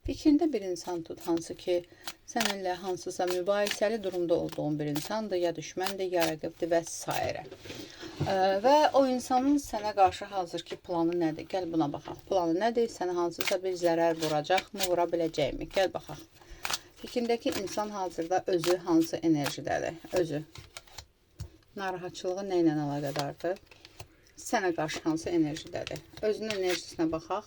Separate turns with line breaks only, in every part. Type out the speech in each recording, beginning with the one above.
Fikrində bir insan tut, hansı ki, səninlə hansısa mübahisəli durumda olduğun bir insandır, ya düşməndir, ya rəqibdir və s. Və o insanın sənə qarşı hazırki planı nədir? Gəl buna baxaq. Planı nədir? Sənə hansısa bir zərər vuracaqmı, vura biləcəkmi? Gəl baxaq. Fikrindəki insan hazırda özü hansı enerjidədir? Özü. Narahatçılığı nə ilə əlaqədardır? Sənə qarşı hansı enerjidədir? Özünün enerjisinə baxaq.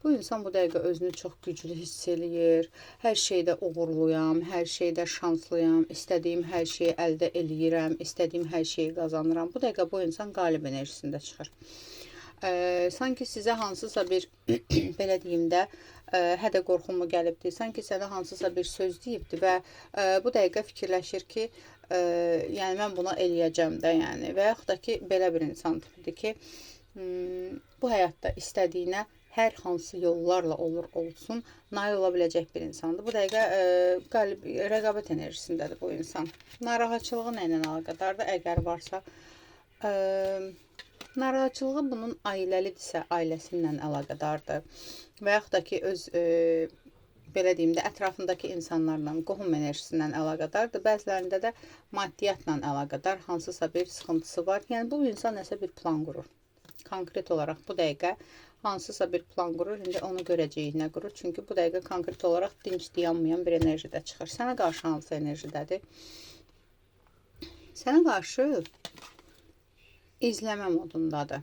Bu insan bu dəqiqə özünü çox güclü hiss eləyir. Hər şeydə uğurluyam, hər şeydə şanslıyam, istədiyim hər şeyi əldə eləyirəm, istədiyim hər şeyi qazanıram. Bu dəqiqə bu insan qalib enerjisində çıxır. Sanki sizə hansısa bir, belə deyim də, hədə qorxumu gəlibdir. Sanki sənə hansısa bir söz deyibdir və bu dəqiqə fikirləşir ki, yəni mən buna eləyəcəm də, yəni. Və yaxud da ki, belə bir insan tipidir ki, bu həyatda istədiyinə hər hansı yollarla olur olsun, nail ola biləcək bir insandır. Bu dəqiqə rəqabət enerjisindədir bu insan. Narahatçılığı nə ilə əlaqədardır? Əgər varsa, narahatçılığı bunun ailəlidirsə, ailəsindən əlaqədardır. Və yaxud da ki, öz, belə deyim də, ətrafındakı insanlarla, qohum enerjisindən əlaqədardır. Bəzilərində də maddiyyatla əlaqədar, hansısa bir sıxıntısı var. Yəni, bu insan nəsə bir plan qurur. Konkret olaraq bu dəqiqə hansısa bir plan qurur, indi onu görəcəyik nə qurur. Çünki bu dəqiqə konkret olaraq dinc dayanmayan bir enerjidə çıxır. Sənə qarşı hansı enerjidədir? Sənə qarşı izləmə modundadır.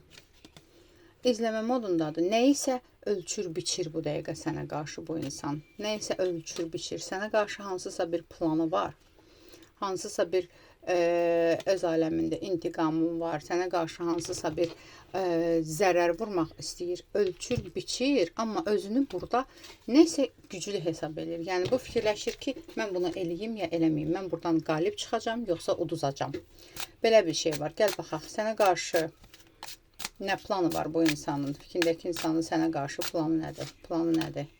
İzləmə modundadır. Nəyisə ölçür, biçir bu dəqiqə sənə qarşı bu insan. Nəyisə ölçür, biçir. Sənə qarşı hansısa bir planı var. Hansısa bir öz aləmində intiqamın var. Sənə qarşı hansısa bir zərər vurmaq istəyir. Ölçür, biçir, amma özünü burada nəsə güclü hesab edir. Yəni, bu fikirləşir ki, mən bunu eləyim ya eləməyim. Mən buradan qalib çıxacam, yoxsa uduzacam. Belə bir şey var. Gəl baxaq, sənə qarşı nə planı var bu insanın? Fikrindəki insanın sənə qarşı planı nədir? Planı nədir?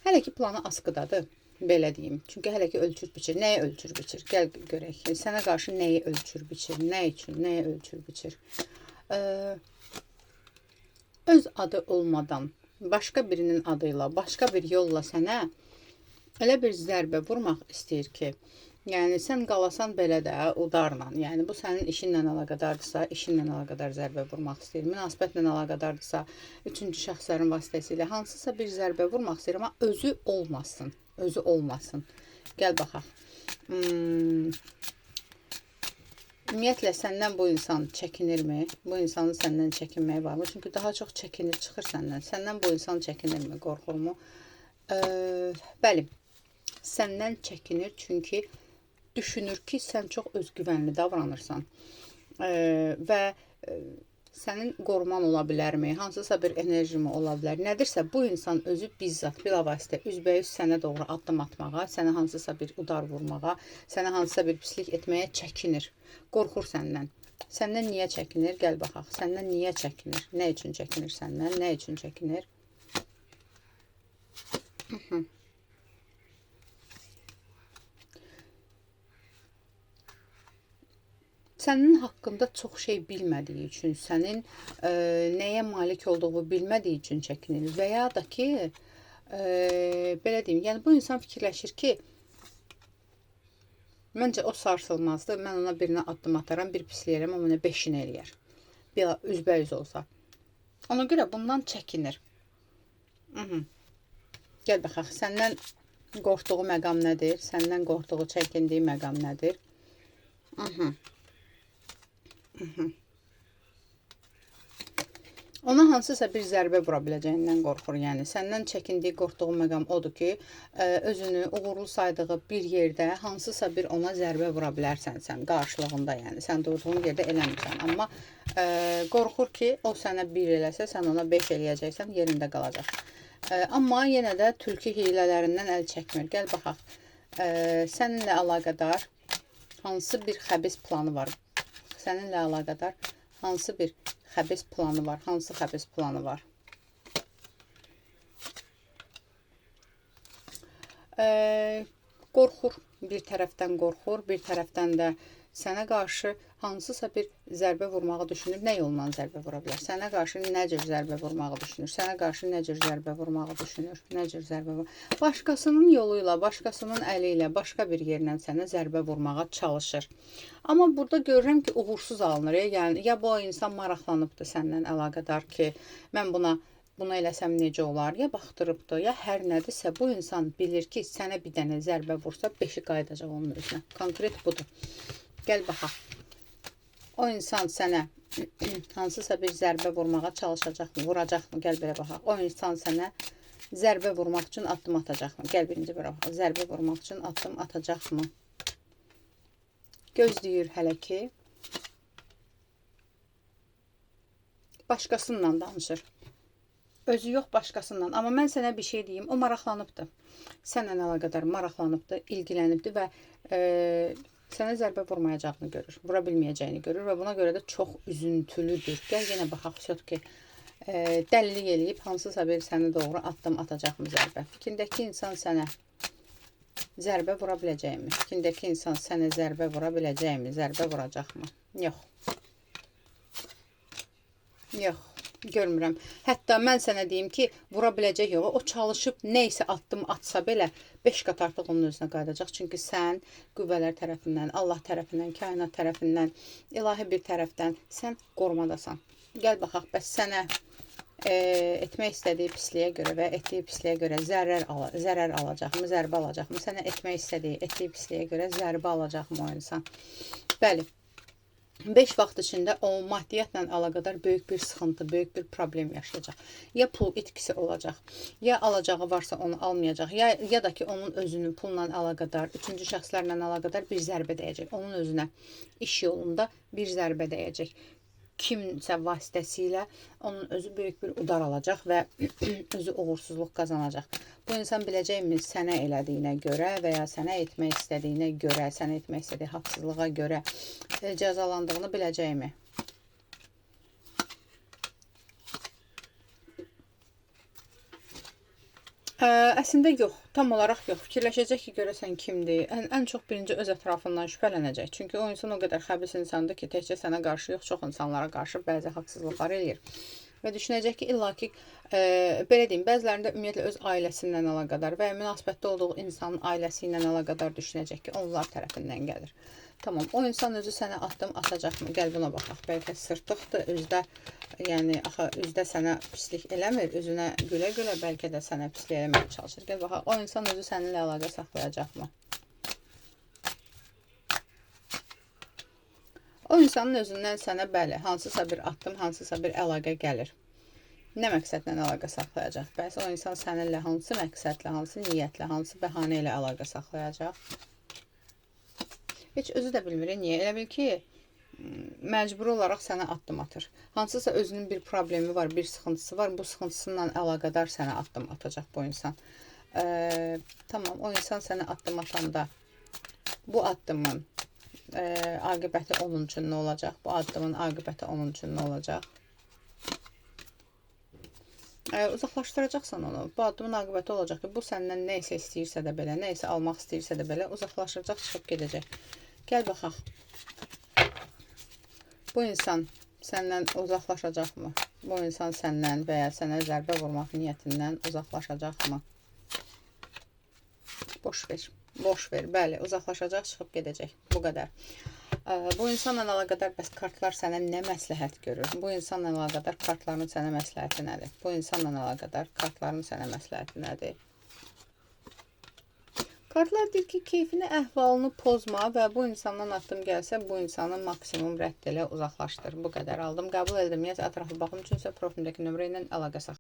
Hələ ki, planı askıdadır, belə deyim. Çünki hələ ki, ölçür, biçir. Nəyi ölçür, biçir? Gəl görək. Sənə qarşı nəyi ölçür, biçir? Nə üçün? Nəyi ölçür, biçir? Öz adı olmadan, başqa birinin adıyla, başqa bir yolla sənə elə bir zərbə vurmaq istəyir ki, yəni, sən qalasan belə də, udarla. Yəni, bu sənin işinlə əlaqədardırsa, işinlə əlaqədar zərbə vurmaq istəyir. Münasibətlə əlaqədardırsa, üçüncü şəxslərin vasitəsilə hansısa bir zərbə vurmaq istəyir, amma özü olmasın. Özü olmasın. Gəl baxaq. Ümumiyyətlə, səndən bu insan çəkinirmi? Bu insanın səndən çəkinməyi varmı? Çünki daha çox çəkinir, çıxır səndən. Səndən bu insan çəkinirmi? Qorxurmu? Bəli, səndən çəkinir, çünki düşünür ki, sən çox özgüvənli davranırsan və sənin qoruman ola bilərmi? Hansısa bir enerjimi ola bilər? Nədirsə, bu insan özü bizzat, bilavasitə, üzbəyüz sənə doğru addım atmağa, sənə hansısa bir udar vurmağa, sənə hansısa bir pislik etməyə çəkinir. Qorxur səndən. Səndən niyə çəkinir? Gəl baxaq. Səndən niyə çəkinir? Nə üçün çəkinir səndən? Nə üçün çəkinir? Sənin haqqında çox şey bilmədiyi üçün, sənin nəyə malik olduğu bilmədiyi üçün çəkinir. Və ya da ki, belə deyim, yəni bu insan fikirləşir ki, məncə o sarsılmazdır, mən ona birinə addım ataram, bir pislik eləyəm, amma mənə 5-ini eləyər. Üzbəyüz olsa. Ona görə bundan çəkinir. Gəl baxaq, səndən qorxduğu məqam nədir? Səndən qorxduğu, çəkindiyi məqam nədir? Ona hansısa bir zərbə vura biləcəyindən qorxur. Yəni, səndən çəkindiyi, qorxduğu məqam odur ki, özünü uğurlu saydığı bir yerdə hansısa bir ona zərbə vura bilərsən sən qarşılığında. Yəni, sən durduğun yerdə eləmirsən. Amma qorxur ki, o sənə 1 eləsə, sən ona 5 eləyəcəksən, yerində qalacaq. Amma yenə də tülkü hilələrindən əl çəkmir. Gəl baxaq, səninlə əlaqədar hansı bir xəbis planı var? Səninlə əlaqədar hansı bir xəbis planı var? Hansı xəbis planı var? Qorxur. Bir tərəfdən qorxur, bir tərəfdən də sənə qarşı hansısa bir zərbə vurmağı düşünür. Nə yolla zərbə vura bilər? Sənə qarşı nə cür zərbə vurmağı düşünür? Sənə qarşı nə cür zərbə vurmağı düşünür? Nə cür zərbə vurmağı? Başqasının yolu ilə, başqasının əli ilə, başqa bir yerlə sənə zərbə vurmağa çalışır. Amma burada görürəm ki, uğursuz alınır. Yəni, ya bu insan maraqlanıbdır səndən əlaqədar ki, mən bunu eləsəm necə olar, ya baxdırıbdır, ya hər nədirsə, bu insan bilir ki, sənə bir dənə zərbə vursa, 5-i qayıdacaq onun özünə. Konkret budur. Gəl baxaq. O insan sənə hansısa bir zərbə vurmağa çalışacaqmı, vuracaqmı? Gəl belə baxaq. O insan sənə zərbə vurmaq üçün addım atacaqmı? Gəl birinci bir baxaq. Zərbə vurmaq üçün addım atacaqmı? Gözləyir hələ ki. Başqasından danışır. Özü yox, başqasından. Amma mən sənə bir şey deyim, o maraqlanıbdır. Sənlə əlaqədar maraqlanıbdır, ilgilənibdir və sənə zərbə vurmayacağını görür, vura bilməyəcəyini görür və buna görə də çox üzüntülüdür. Gəl yenə baxaq, ki, dəlilik eləyib, hansısa bir sənə doğru addım atacaqmı zərbə? Fikrindəki insan sənə zərbə vura biləcəkmi? Fikrindəki insan sənə zərbə vura biləcəkmi? Zərbə vuracaqmı? Yox. Yox. Görmürəm. Hətta mən sənə deyim ki, vura biləcək yox. O çalışıb neysə addım atsa belə 5 qat artıq onun özünə qayıdacaq. Çünki sən qüvvələr tərəfindən, Allah tərəfindən, kainat tərəfindən, ilahi bir tərəfdən sən qorumadasan. Gəl baxaq, bəs sənə etmək istədiyi pisliyə görə və etdiyi pisliyə görə zərər alacaqmı, zərbə alacaqmı? Sənə etmək istədiyi, etdiyi pisliyə görə zərbə alacaqmı o insan? Bəli. 5 vaxt içində o maddiyyatla əlaqədar böyük bir sıxıntı, böyük bir problem yaşayacaq. Ya pul itkisi olacaq, ya alacağı varsa onu almayacaq, ya da ki onun özünün pulla əlaqədar, üçüncü şəxslərlə əlaqədar bir zərbə dəyəcək. Onun özünə iş yolunda bir zərbə dəyəcək. Kimsə vasitəsilə onun özü böyük bir udar alacaq və özü uğursuzluq qazanacaq. Bu insan biləcəkmi sənə elədiyinə görə və ya sənə etmək istədiyinə görə, sənə etmək istədiyi haqsızlığa görə cəzalandığını biləcəkmi? Əslində yox, tam olaraq yox. Fikirləşəcək ki, görəsən kimdir? Ən çox birinci öz ətrafından şübhələnəcək. Çünki o insan o qədər xəbis insandır ki, təkcə sənə qarşı yox, çox insanlara qarşı bəzi haqsızlıqlar eləyir. Və düşünəcək ki, illa ki, belə deyim, bəzilərində ümumiyyətlə öz ailəsindən əlaqədar və ya münasibətdə olduğu insanın ailəsi ilə əlaqədar düşünəcək ki, onlar tərəfindən gəlir. Tamam, o insan özü sənə addım atacaqmı? Gəl buna baxaq. Bəlkə sırtıqdır, özdə, yəni, axı, üzdə sənə pislik eləmir, üzünə gülə-gülə bəlkə də sənə pislik eləməyə çalışır. Gəl baxaq, o insan özü səninlə əlaqə saxlayacaqmı? O insanın özündən sənə, bəli, hansısa bir addım, hansısa bir əlaqə gəlir. Nə məqsədlə əlaqə saxlayacaq? Bəs o insan səninlə hansı məqsədlə, hansı niyyətlə, hansı bəhanə ilə əlaqə saxlayacaq? Heç özü də bilmir, niyə? Elə bil ki, məcbur olaraq sənə addım atır. Hansısa özünün bir problemi var, bir sıxıntısı var. Bu sıxıntısından əlaqədar sənə addım atacaq bu insan. Tamam, o insan sənə addım atanda bu addımın aqibəti onun üçün nə olacaq? Bu addımın aqibəti onun üçün nə olacaq? Uzaqlaşdıracaqsan onu. Bu addımın aqibəti olacaq ki, bu səndən nə isə istəyirsə də belə, nə isə almaq istəyirsə də belə uzaqlaşacaq, çıxıb gedəcək. Gəl baxaq. Bu insan səndən uzaqlaşacaqmı? Bu insan səndən və ya sənə zərbə vurmaq niyyətindən uzaqlaşacaqmı? Boş ver. Boş ver. Bəli, uzaqlaşacaq, çıxıb gedəcək. Bu qədər. Bu insanla əlaqədar bəs kartlar sənə nə məsləhət görür? Bu insanla əlaqədar kartların sənə məsləhəti nədir? Bu insanla əlaqədar kartların sənə məsləhəti nədir? Kartlar deyir ki, keyfini, əhvalını pozma və bu insandan addım gəlsə, bu insanı maksimum rədd elə, uzaqlaşdır. Bu qədər aldım, qəbul edim. Ətraflı baxım üçünsə profilimdəki nömrə ilə əlaqə saxlayın.